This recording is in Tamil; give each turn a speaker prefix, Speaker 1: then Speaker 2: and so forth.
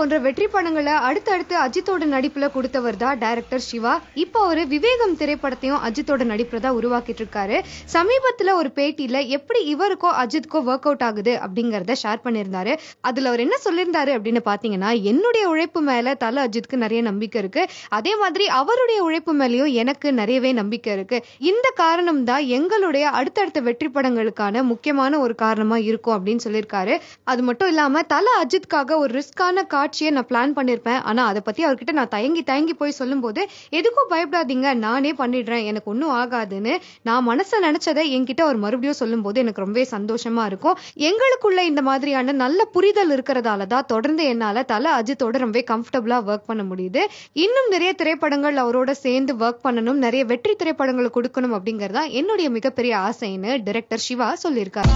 Speaker 1: போன்ற வெற்றி படங்களை அடுத்தடுத்து அஜித்தோட நடிப்புல கொடுத்தவர் தான் டைரக்டர் சிவா. இப்போ ஒரு விவேகம் திரைப்படத்தையும் அஜித்தோட நடிப்புல தான் உருவாக்கிட்டு இருக்காரு. சமீபத்துல ஒரு பேட்டியில எப்படி இவருக்கோ அஜித்கோ ஒர்க் அவுட் ஆகுது அப்படிங்கறத ஷேர் பண்ணியிருந்தாரு. அதுல அவர் என்ன சொல்லியிருந்தாரு அப்படின்னு பாத்தீங்கன்னா, என்னுடைய உழைப்பு மேல தல அஜித்க்கு நிறைய நம்பிக்கை இருக்கு, அதே மாதிரி அவருடைய உழைப்பு மேலயும் எனக்கு நிறையவே நம்பிக்கை இருக்கு. இந்த காரணம் தான் எங்களுடைய அடுத்தடுத்த வெற்றி படங்களுக்கான முக்கியமான ஒரு காரணமா இருக்கும் அப்படின்னு சொல்லியிருக்காரு. அது மட்டும் இல்லாம தல அஜித்காக ஒரு ரிஸ்கான காட்சியை நான் பிளான் பண்ணிருப்பேன். ஆனா அதை பத்தி அவர்கிட்ட நான் தயங்கி போய் சொல்லும் போது, எதுக்கும் பயப்படாதீங்க, நானே பண்ணிடுறேன், எனக்கு ஒன்னும் ஆகாதுன்னு நான் மனசுல நினைச்சதை என்கிட்ட அவர் மறுபடியும் சொல்லும் போது எனக்கு ரொம்பவே சந்தோஷமா இருக்கும். எங்களுக்குள்ள இந்த மாதிரியான நல்ல புரிதல் இருக்கிறதாலதான் தொடர்ந்து என்னால தல அஜித்தோட ரொம்ப கம்ஃபர்டபுளா ஒர்க் பண்ண முடியுது. இன்னும் நிறைய திரைப்படங்கள் அவரோட சேர்ந்து ஒர்க் பண்ணணும், நிறைய வெற்றி திரைப்படங்களை கொடுக்கணும் அப்படிங்கறதா என்னுடைய மிகப்பெரிய ஆசைன்னு டைரக்டர் சிவா சொல்லியிருக்காரு.